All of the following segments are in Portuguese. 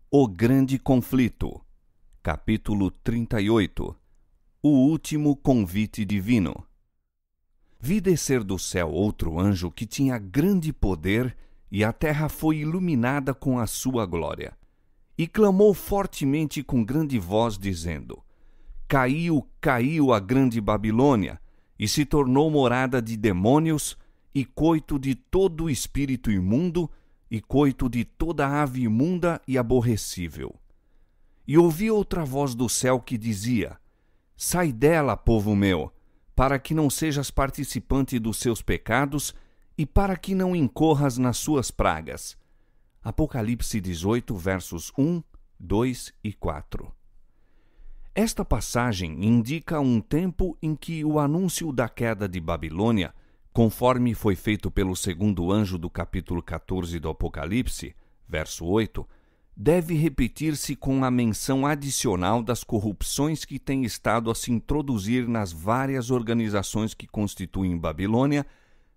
O Grande Conflito, capítulo 38. O Último Convite Divino. Vi descer do céu outro anjo que tinha grande poder, e a terra foi iluminada com a sua glória. E clamou fortemente com grande voz, dizendo: Caiu, caiu a grande Babilônia, e se tornou morada de demônios, e coito de todo o espírito imundo, e coito de toda ave imunda e aborrecível. E ouvi outra voz do céu que dizia: Sai dela, povo meu, para que não sejas participante dos seus pecados e para que não incorras nas suas pragas. Apocalipse 18, versos 1, 2 e 4. Esta passagem indica um tempo em que o anúncio da queda de Babilônia, conforme foi feito pelo segundo anjo do capítulo 14 do Apocalipse, verso 8, deve repetir-se com a menção adicional das corrupções que têm estado a se introduzir nas várias organizações que constituem Babilônia,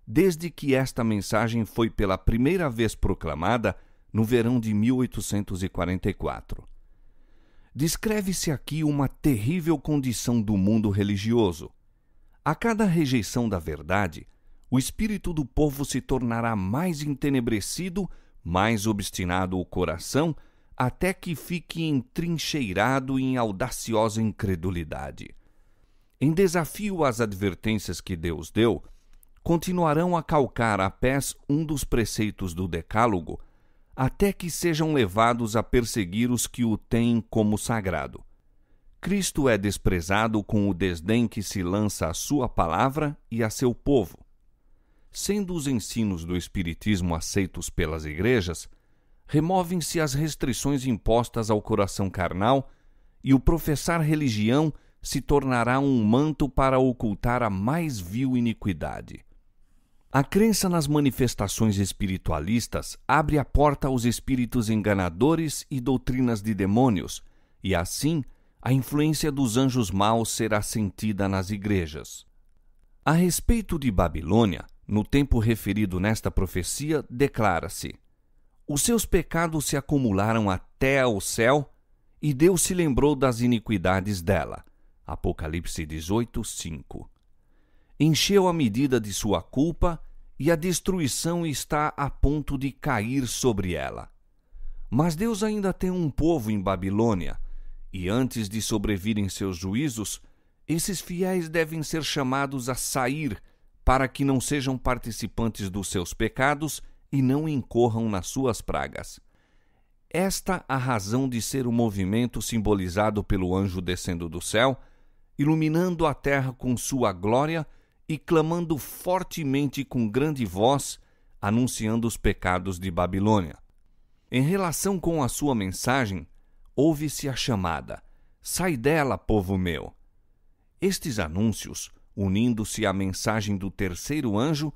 desde que esta mensagem foi pela primeira vez proclamada no verão de 1844. Descreve-se aqui uma terrível condição do mundo religioso. A cada rejeição da verdade, o espírito do povo se tornará mais entenebrecido, mais obstinado o coração, até que fique entrincheirado em audaciosa incredulidade. Em desafio às advertências que Deus deu, continuarão a calcar a pés um dos preceitos do Decálogo, até que sejam levados a perseguir os que o têm como sagrado. Cristo é desprezado com o desdém que se lança à sua palavra e a seu povo. Sendo os ensinos do Espiritismo aceitos pelas igrejas, removem-se as restrições impostas ao coração carnal e o professar religião se tornará um manto para ocultar a mais vil iniquidade. A crença nas manifestações espiritualistas abre a porta aos espíritos enganadores e doutrinas de demônios, e assim a influência dos anjos maus será sentida nas igrejas. A respeito de Babilônia, no tempo referido nesta profecia, declara-se: Os seus pecados se acumularam até ao céu, e Deus se lembrou das iniquidades dela. Apocalipse 18, 5. Encheu a medida de sua culpa, e a destruição está a ponto de cair sobre ela. Mas Deus ainda tem um povo em Babilônia, e antes de sobrevirem seus juízos, esses fiéis devem ser chamados a sair, para que não sejam participantes dos seus pecados e não incorram nas suas pragas. Esta a razão de ser o movimento simbolizado pelo anjo descendo do céu, iluminando a terra com sua glória e clamando fortemente com grande voz, anunciando os pecados de Babilônia. Em relação com a sua mensagem, ouve-se a chamada: Sai dela, povo meu! Estes anúncios, unindo-se à mensagem do terceiro anjo,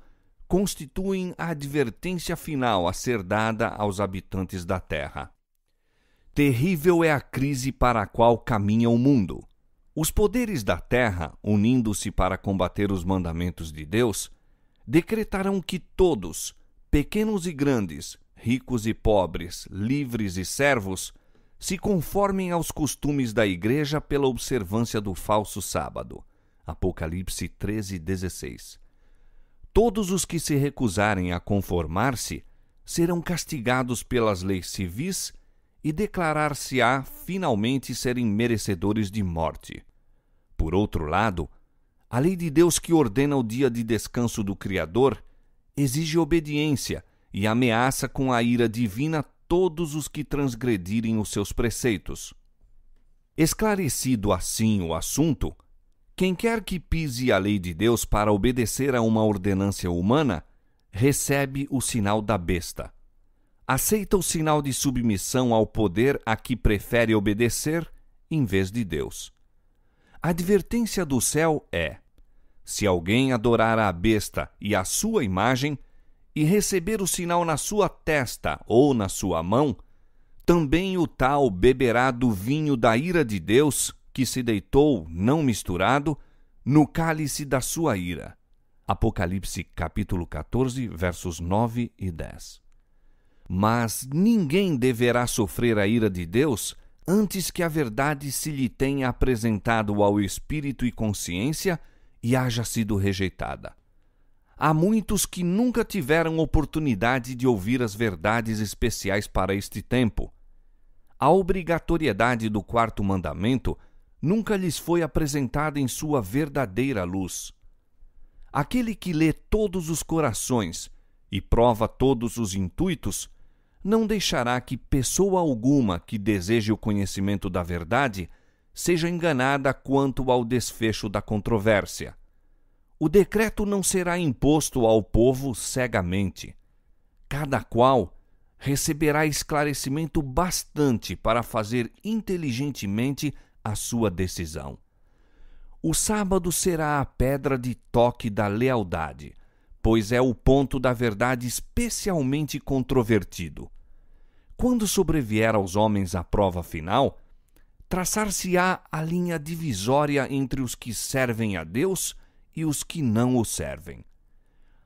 constituem a advertência final a ser dada aos habitantes da terra. Terrível é a crise para a qual caminha o mundo. Os poderes da terra, unindo-se para combater os mandamentos de Deus, decretarão que todos, pequenos e grandes, ricos e pobres, livres e servos, se conformem aos costumes da igreja pela observância do falso sábado. Apocalipse 13, 16. Todos os que se recusarem a conformar-se serão castigados pelas leis civis e declarar-se-á finalmente serem merecedores de morte. Por outro lado, a lei de Deus que ordena o dia de descanso do Criador exige obediência e ameaça com a ira divina todos os que transgredirem os seus preceitos. Esclarecido assim o assunto, quem quer que pise a lei de Deus para obedecer a uma ordenância humana, recebe o sinal da besta. Aceita o sinal de submissão ao poder a que prefere obedecer em vez de Deus. A advertência do céu é: se alguém adorar a besta e a sua imagem, e receber o sinal na sua testa ou na sua mão, também o tal beberá do vinho da ira de Deus, que se deitou, não misturado, no cálice da sua ira. Apocalipse capítulo 14, versos 9 e 10. Mas ninguém deverá sofrer a ira de Deus antes que a verdade se lhe tenha apresentado ao espírito e consciência e haja sido rejeitada. Há muitos que nunca tiveram oportunidade de ouvir as verdades especiais para este tempo. A obrigatoriedade do quarto mandamento nunca lhes foi apresentada em sua verdadeira luz. Aquele que lê todos os corações e prova todos os intuitos, não deixará que pessoa alguma que deseje o conhecimento da verdade seja enganada quanto ao desfecho da controvérsia. O decreto não será imposto ao povo cegamente. Cada qual receberá esclarecimento bastante para fazer inteligentemente a sua decisão. O sábado será a pedra de toque da lealdade, pois é o ponto da verdade especialmente controvertido. Quando sobrevier aos homens a prova final, traçar-se-á a linha divisória entre os que servem a Deus e os que não o servem.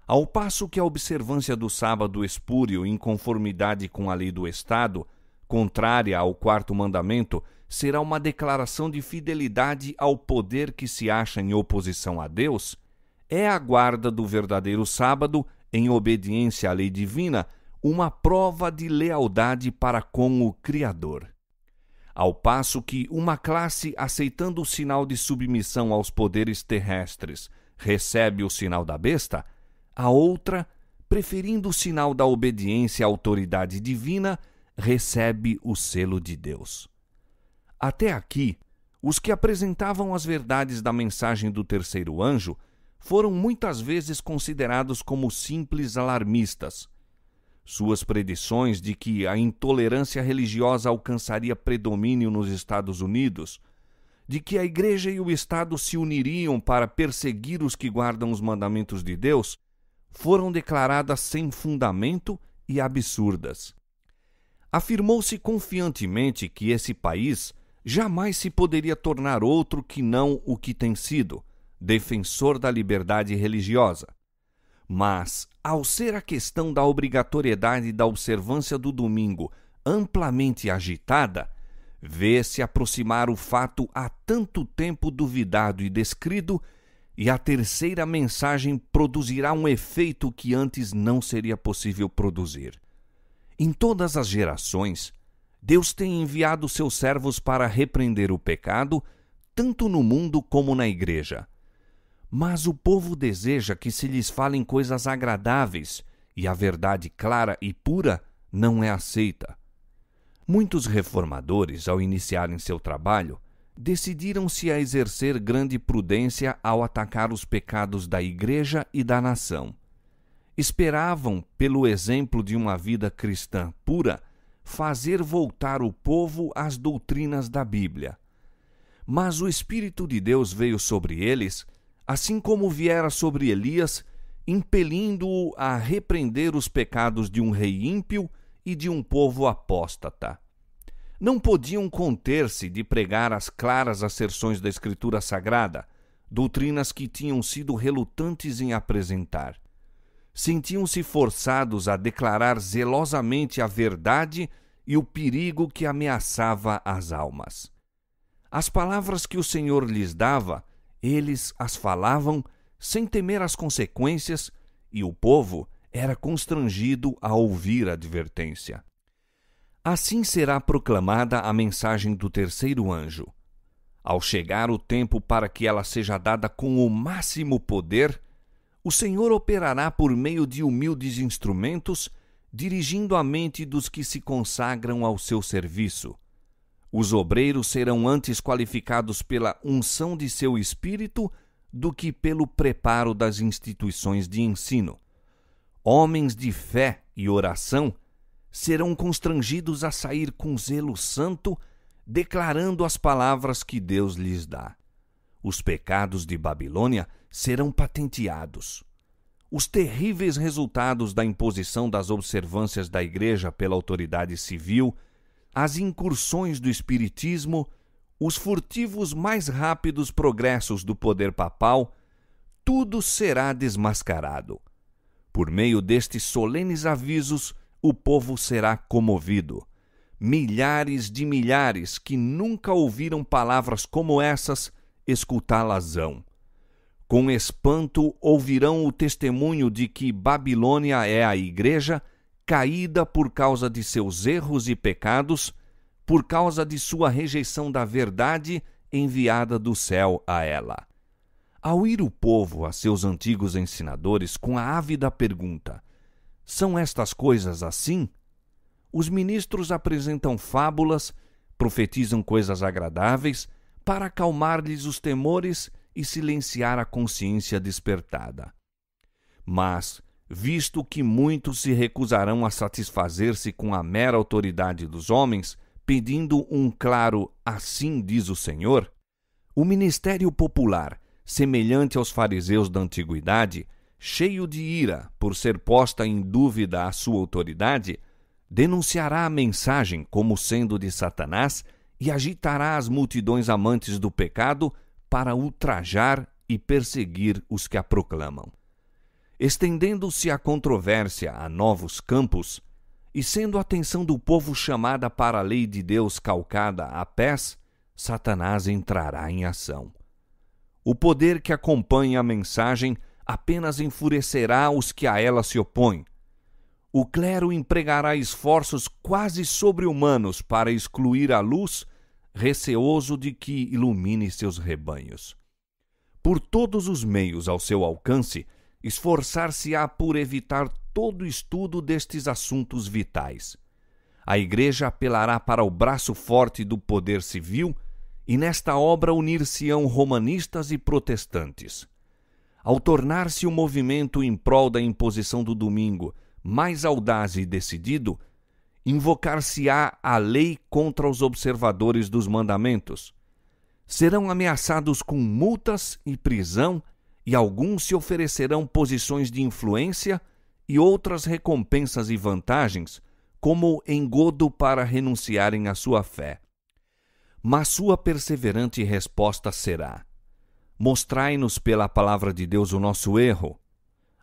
Ao passo que a observância do sábado espúrio em conformidade com a lei do Estado, contrária ao quarto mandamento, será uma declaração de fidelidade ao poder que se acha em oposição a Deus, é a guarda do verdadeiro sábado, em obediência à lei divina, uma prova de lealdade para com o Criador. Ao passo que uma classe, aceitando o sinal de submissão aos poderes terrestres, recebe o sinal da besta, a outra, preferindo o sinal da obediência à autoridade divina, recebe o selo de Deus. Até aqui, os que apresentavam as verdades da mensagem do terceiro anjo foram muitas vezes considerados como simples alarmistas. Suas predições de que a intolerância religiosa alcançaria predomínio nos Estados Unidos, de que a Igreja e o Estado se uniriam para perseguir os que guardam os mandamentos de Deus, foram declaradas sem fundamento e absurdas. Afirmou-se confiantemente que esse país jamais se poderia tornar outro que não o que tem sido, defensor da liberdade religiosa. Mas, ao ser a questão da obrigatoriedade da observância do domingo amplamente agitada, vê-se aproximar o fato há tanto tempo duvidado e descrido, e a terceira mensagem produzirá um efeito que antes não seria possível produzir. Em todas as gerações, Deus tem enviado seus servos para repreender o pecado, tanto no mundo como na Igreja. Mas o povo deseja que se lhes falem coisas agradáveis, e a verdade clara e pura não é aceita. Muitos reformadores, ao iniciarem seu trabalho, decidiram-se a exercer grande prudência ao atacar os pecados da Igreja e da nação. Esperavam, pelo exemplo de uma vida cristã pura, fazer voltar o povo às doutrinas da Bíblia. Mas o Espírito de Deus veio sobre eles, assim como viera sobre Elias, impelindo-o a repreender os pecados de um rei ímpio e de um povo apóstata. Não podiam conter-se de pregar as claras asserções da Escritura Sagrada, doutrinas que tinham sido relutantes em apresentar. Sentiam-se forçados a declarar zelosamente a verdade e o perigo que ameaçava as almas. As palavras que o Senhor lhes dava, eles as falavam sem temer as consequências, e o povo era constrangido a ouvir a advertência. Assim será proclamada a mensagem do terceiro anjo. Ao chegar o tempo para que ela seja dada com o máximo poder, o Senhor operará por meio de humildes instrumentos, dirigindo a mente dos que se consagram ao seu serviço. Os obreiros serão antes qualificados pela unção de seu espírito do que pelo preparo das instituições de ensino. Homens de fé e oração serão constrangidos a sair com zelo santo, declarando as palavras que Deus lhes dá. Os pecados de Babilônia serão patenteados. Os terríveis resultados da imposição das observâncias da Igreja pela autoridade civil, as incursões do espiritismo, os furtivos mais rápidos progressos do poder papal, tudo será desmascarado. Por meio destes solenes avisos, o povo será comovido. Milhares de milhares que nunca ouviram palavras como essas, escutá-las-ão. Com espanto ouvirão o testemunho de que Babilônia é a igreja caída por causa de seus erros e pecados, por causa de sua rejeição da verdade enviada do céu a ela. Ao ir o povo a seus antigos ensinadores com a ávida pergunta: são estas coisas assim? Os ministros apresentam fábulas, profetizam coisas agradáveis, para acalmar-lhes os temores e silenciar a consciência despertada. Mas, visto que muitos se recusarão a satisfazer-se com a mera autoridade dos homens, pedindo um claro "assim diz o Senhor", o ministério popular, semelhante aos fariseus da antiguidade, cheio de ira por ser posta em dúvida a sua autoridade, denunciará a mensagem como sendo de Satanás e agitará as multidões amantes do pecado para ultrajar e perseguir os que a proclamam. Estendendo-se a controvérsia a novos campos, e sendo a atenção do povo chamada para a lei de Deus calcada a pés, Satanás entrará em ação. O poder que acompanha a mensagem apenas enfurecerá os que a ela se opõem. O clero empregará esforços quase sobre-humanos para excluir a luz, receoso de que ilumine seus rebanhos. Por todos os meios ao seu alcance, esforçar-se-á por evitar todo estudo destes assuntos vitais. A Igreja apelará para o braço forte do poder civil e nesta obra unir-se-ão romanistas e protestantes. Ao tornar-se o movimento em prol da imposição do domingo mais audaz e decidido, invocar-se-á a lei contra os observadores dos mandamentos. Serão ameaçados com multas e prisão, e alguns se oferecerão posições de influência e outras recompensas e vantagens, como engodo para renunciarem à sua fé. Mas sua perseverante resposta será: mostrai-nos pela palavra de Deus o nosso erro,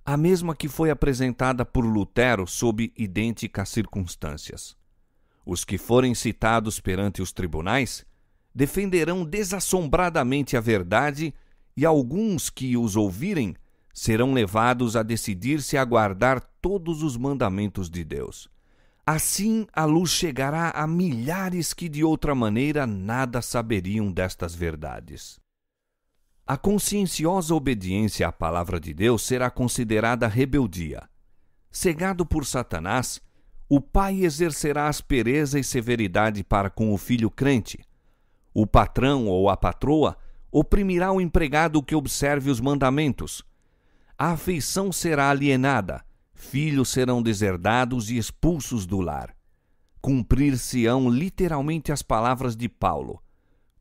a mesma que foi apresentada por Lutero sob idênticas circunstâncias. Os que forem citados perante os tribunais defenderão desassombradamente a verdade, e alguns que os ouvirem serão levados a decidir-se a guardar todos os mandamentos de Deus. Assim a luz chegará a milhares que de outra maneira nada saberiam destas verdades. A conscienciosa obediência à palavra de Deus será considerada rebeldia. Cegado por Satanás, o pai exercerá aspereza e severidade para com o filho crente. O patrão ou a patroa oprimirá o empregado que observe os mandamentos. A afeição será alienada, filhos serão deserdados e expulsos do lar. Cumprir-se-ão literalmente as palavras de Paulo: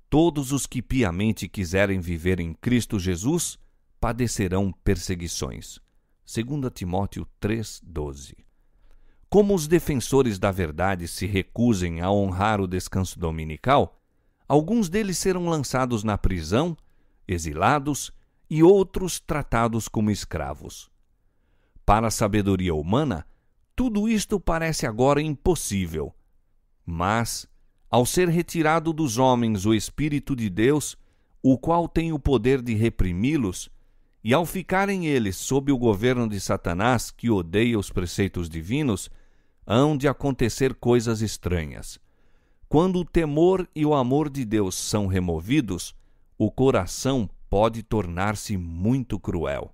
todos os que piamente quiserem viver em Cristo Jesus padecerão perseguições. 2 Timóteo 3:12. Como os defensores da verdade se recusem a honrar o descanso dominical, alguns deles serão lançados na prisão, exilados, e outros tratados como escravos. Para a sabedoria humana, tudo isto parece agora impossível. Mas, ao ser retirado dos homens o Espírito de Deus, o qual tem o poder de reprimi-los, e ao ficarem eles sob o governo de Satanás, que odeia os preceitos divinos, hão de acontecer coisas estranhas. Quando o temor e o amor de Deus são removidos, o coração pode tornar-se muito cruel.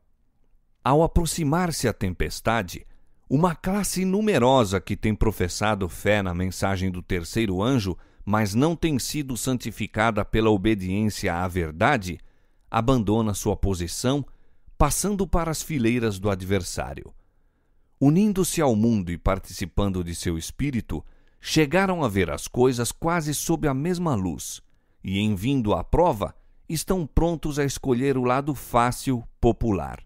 Ao aproximar-se a tempestade, uma classe numerosa que tem professado fé na mensagem do terceiro anjo, mas não tem sido santificada pela obediência à verdade, abandona sua posição, passando para as fileiras do adversário. Unindo-se ao mundo e participando de seu espírito, chegaram a ver as coisas quase sob a mesma luz, e, em vindo à prova, estão prontos a escolher o lado fácil, popular.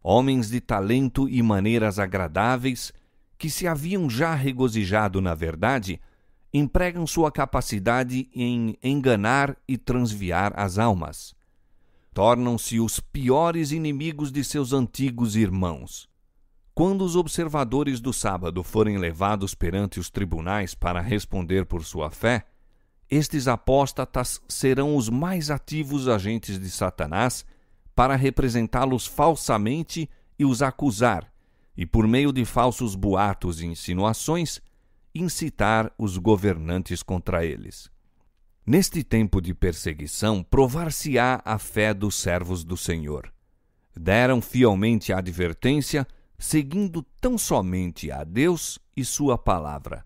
Homens de talento e maneiras agradáveis, que se haviam já regozijado na verdade, empregam sua capacidade em enganar e transviar as almas. Tornam-se os piores inimigos de seus antigos irmãos. Quando os observadores do sábado forem levados perante os tribunais para responder por sua fé, estes apóstatas serão os mais ativos agentes de Satanás para representá-los falsamente e os acusar, e por meio de falsos boatos e insinuações, incitar os governantes contra eles. Neste tempo de perseguição, provar-se-á a fé dos servos do Senhor. Deram fielmente a advertência, seguindo tão somente a Deus e sua palavra.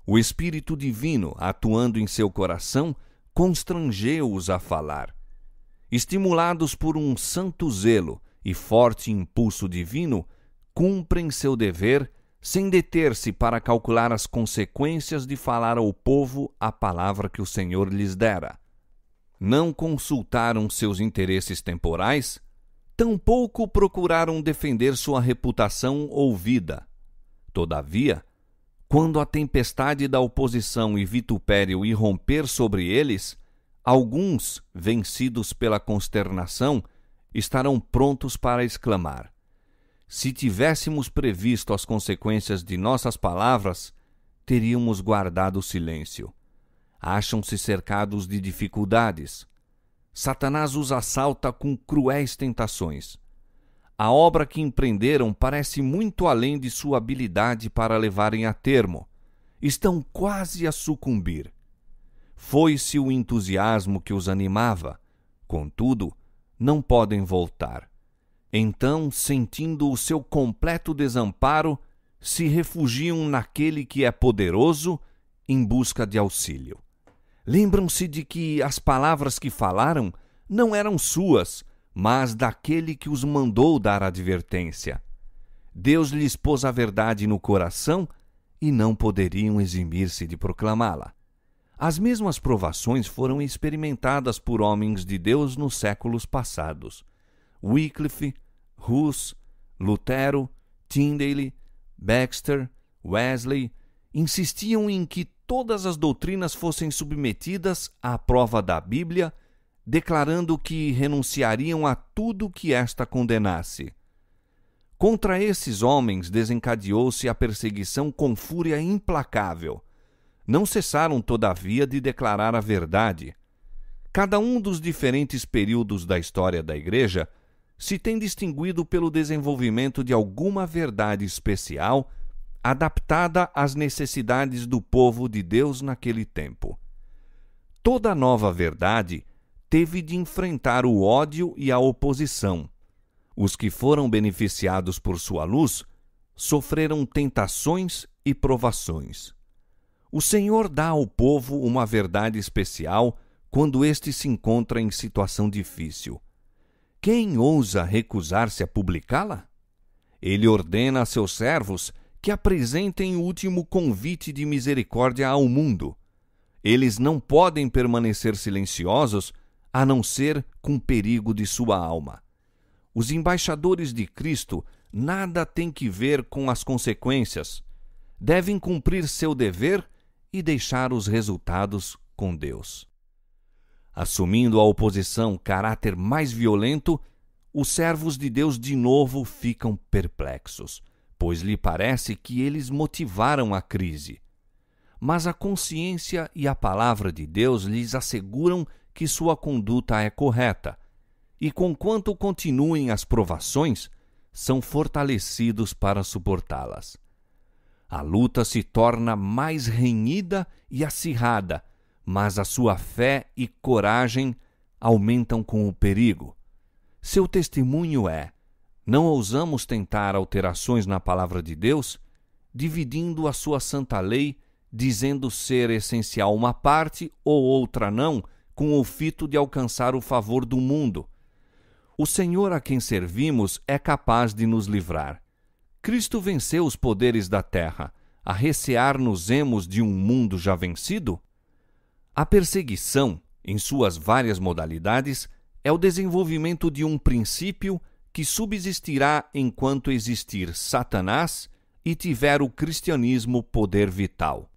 O Espírito Divino, atuando em seu coração, constrangeu-os a falar. Estimulados por um santo zelo e forte impulso divino, cumprem seu dever sem deter-se para calcular as consequências de falar ao povo a palavra que o Senhor lhes dera. Não consultaram seus interesses temporais, tampouco procuraram defender sua reputação ou vida. Todavia, quando a tempestade da oposição e vitupério irromper sobre eles, alguns, vencidos pela consternação, estarão prontos para exclamar: se tivéssemos previsto as consequências de nossas palavras, teríamos guardado silêncio. Acham-se cercados de dificuldades. Satanás os assalta com cruéis tentações. A obra que empreenderam parece muito além de sua habilidade para levarem a termo. Estão quase a sucumbir. Foi-se o entusiasmo que os animava. Contudo, não podem voltar. Então, sentindo o seu completo desamparo, se refugiam naquele que é poderoso em busca de auxílio. Lembram-se de que as palavras que falaram não eram suas, mas daquele que os mandou dar advertência. Deus lhes pôs a verdade no coração e não poderiam eximir-se de proclamá-la. As mesmas provações foram experimentadas por homens de Deus nos séculos passados. Wycliffe, Hus, Lutero, Tyndale, Baxter, Wesley insistiam em que todas as doutrinas fossem submetidas à prova da Bíblia, declarando que renunciariam a tudo que esta condenasse. Contra esses homens desencadeou-se a perseguição com fúria implacável. Não cessaram, todavia, de declarar a verdade. Cada um dos diferentes períodos da história da Igreja se tem distinguido pelo desenvolvimento de alguma verdade especial adaptada às necessidades do povo de Deus naquele tempo. Toda nova verdade teve de enfrentar o ódio e a oposição. Os que foram beneficiados por sua luz sofreram tentações e provações. O Senhor dá ao povo uma verdade especial quando este se encontra em situação difícil. Quem ousa recusar-se a publicá-la? Ele ordena a seus servos que apresentem o último convite de misericórdia ao mundo. Eles não podem permanecer silenciosos a não ser com perigo de sua alma. Os embaixadores de Cristo nada têm que ver com as consequências. Devem cumprir seu dever e deixar os resultados com Deus. Assumindo a oposição caráter mais violento, os servos de Deus de novo ficam perplexos, pois lhe parece que eles motivaram a crise. Mas a consciência e a palavra de Deus lhes asseguram que sua conduta é correta, e conquanto continuem as provações, são fortalecidos para suportá-las. A luta se torna mais renhida e acirrada, mas a sua fé e coragem aumentam com o perigo. Seu testemunho é: não ousamos tentar alterações na palavra de Deus, dividindo a sua santa lei, dizendo ser essencial uma parte ou outra não, com o fito de alcançar o favor do mundo. O Senhor a quem servimos é capaz de nos livrar. Cristo venceu os poderes da terra. A recear-nos-emos de um mundo já vencido? A perseguição, em suas várias modalidades, é o desenvolvimento de um princípio que subsistirá enquanto existir Satanás e tiver o cristianismo poder vital.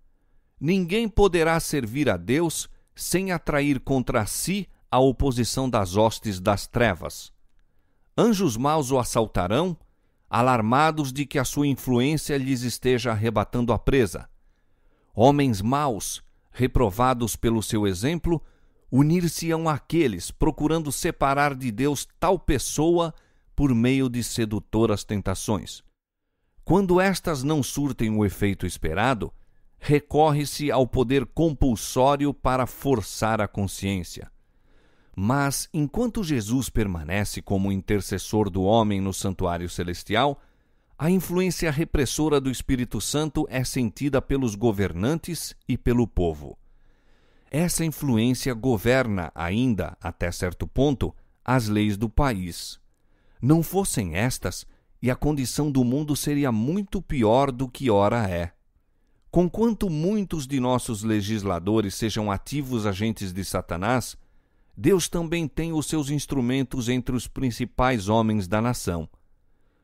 Ninguém poderá servir a Deus sem atrair contra si a oposição das hostes das trevas. Anjos maus o assaltarão, alarmados de que a sua influência lhes esteja arrebatando a presa. Homens maus, reprovados pelo seu exemplo, unir-se-ão àqueles procurando separar de Deus tal pessoa por meio de sedutoras tentações. Quando estas não surtem o efeito esperado, recorre-se ao poder compulsório para forçar a consciência. Mas, enquanto Jesus permanece como intercessor do homem no santuário celestial, a influência repressora do Espírito Santo é sentida pelos governantes e pelo povo. Essa influência governa ainda, até certo ponto, as leis do país. Não fossem estas, e a condição do mundo seria muito pior do que ora é. Conquanto muitos de nossos legisladores sejam ativos agentes de Satanás, Deus também tem os seus instrumentos entre os principais homens da nação.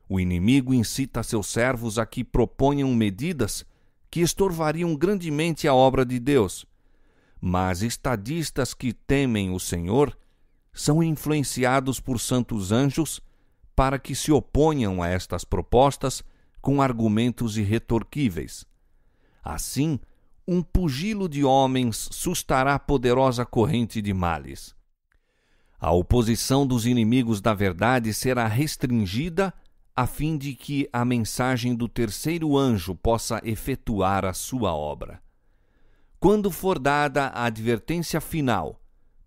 O inimigo incita seus servos a que proponham medidas que estorvariam grandemente a obra de Deus. Mas estadistas que temem o Senhor são influenciados por santos anjos para que se oponham a estas propostas com argumentos irretorquíveis. Assim, um pugilo de homens sustará poderosa corrente de males. A oposição dos inimigos da verdade será restringida a fim de que a mensagem do terceiro anjo possa efetuar a sua obra. Quando for dada a advertência final,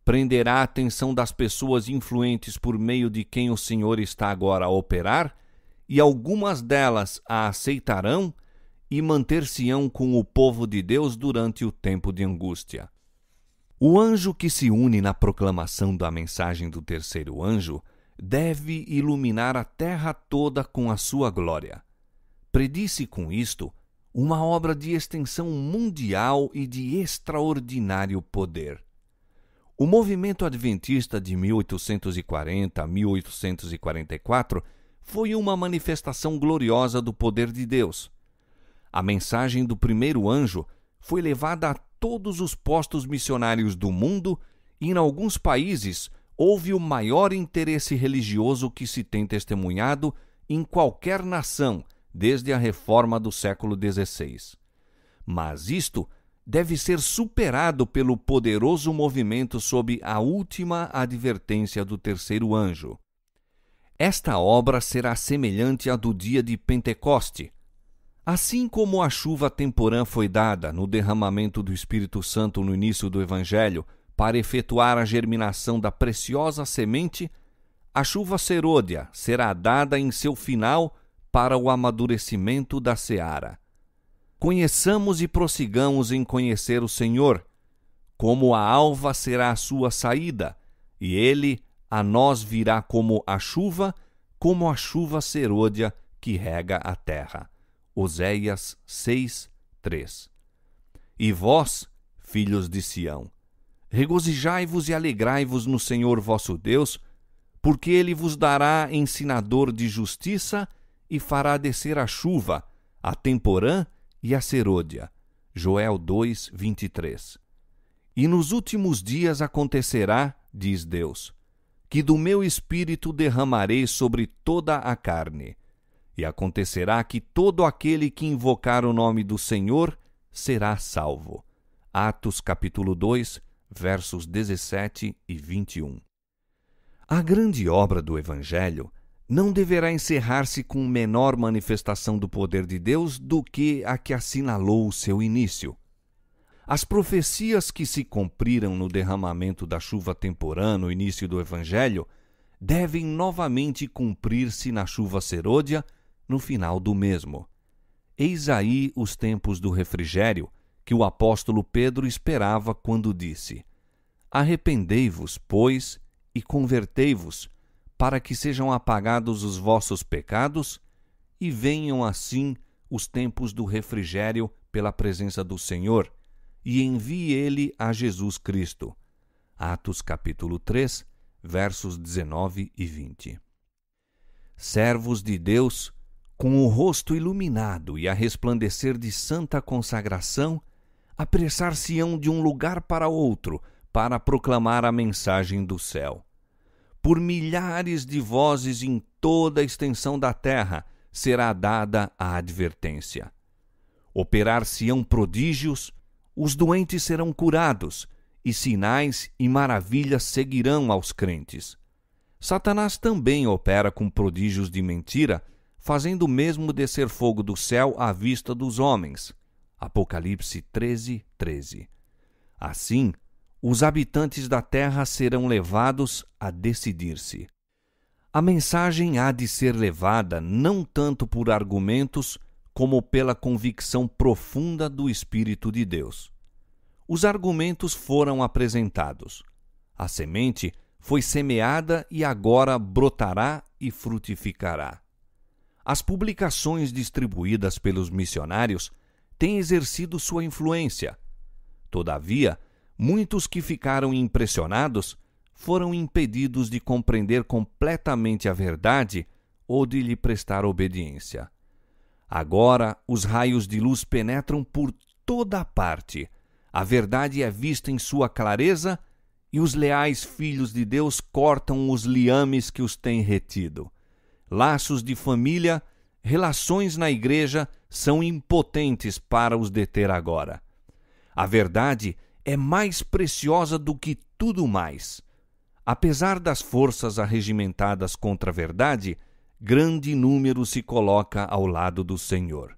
prenderá a atenção das pessoas influentes por meio de quem o Senhor está agora a operar, e algumas delas a aceitarão e manter-se-ão com o povo de Deus durante o tempo de angústia. O anjo que se une na proclamação da mensagem do terceiro anjo deve iluminar a terra toda com a sua glória. Predisse com isto uma obra de extensão mundial e de extraordinário poder. O movimento adventista de 1840 a 1844 foi uma manifestação gloriosa do poder de Deus. A mensagem do primeiro anjo foi levada a todos os postos missionários do mundo e, em alguns países, houve o maior interesse religioso que se tem testemunhado em qualquer nação desde a reforma do século XVI. Mas isto deve ser superado pelo poderoso movimento sob a última advertência do terceiro anjo. Esta obra será semelhante à do dia de Pentecoste. Assim como a chuva temporã foi dada no derramamento do Espírito Santo no início do Evangelho para efetuar a germinação da preciosa semente, a chuva serôdia será dada em seu final para o amadurecimento da seara. Conheçamos e prossigamos em conhecer o Senhor, como a alva será a sua saída, e ele a nós virá como a chuva serôdia que rega a terra. Oséias 6:3. E vós, filhos de Sião, regozijai-vos e alegrai-vos no Senhor vosso Deus, porque ele vos dará ensinador de justiça e fará descer a chuva, a temporã e a serôdia. Joel 2:23. E nos últimos dias acontecerá, diz Deus, que do meu espírito derramarei sobre toda a carne. E acontecerá que todo aquele que invocar o nome do Senhor será salvo. Atos capítulo 2, versos 17 e 21. A grande obra do Evangelho não deverá encerrar-se com menor manifestação do poder de Deus do que a que assinalou o seu início. As profecias que se cumpriram no derramamento da chuva temporã no início do Evangelho devem novamente cumprir-se na chuva serôdia no final do mesmo. Eis aí os tempos do refrigério que o apóstolo Pedro esperava quando disse: Arrependei-vos, pois, e convertei-vos, para que sejam apagados os vossos pecados e venham assim os tempos do refrigério pela presença do Senhor, e envie ele a Jesus Cristo. Atos capítulo 3, versos 19 e 20. Servos de Deus, com o rosto iluminado e a resplandecer de santa consagração, apressar-se-ão de um lugar para outro para proclamar a mensagem do céu. Por milhares de vozes em toda a extensão da terra será dada a advertência. Operar-se-ão prodígios, os doentes serão curados, e sinais e maravilhas seguirão aos crentes. Satanás também opera com prodígios de mentira, fazendo mesmo descer fogo do céu à vista dos homens. Apocalipse 13:13. Assim, os habitantes da terra serão levados a decidir-se. A mensagem há de ser levada não tanto por argumentos, como pela convicção profunda do Espírito de Deus. Os argumentos foram apresentados. A semente foi semeada e agora brotará e frutificará. As publicações distribuídas pelos missionários têm exercido sua influência. Todavia, muitos que ficaram impressionados foram impedidos de compreender completamente a verdade ou de lhe prestar obediência. Agora, os raios de luz penetram por toda a parte. A verdade é vista em sua clareza e os leais filhos de Deus cortam os liames que os têm retido. Laços de família, relações na igreja são impotentes para os deter agora. A verdade é mais preciosa do que tudo mais. Apesar das forças arregimentadas contra a verdade, grande número se coloca ao lado do Senhor.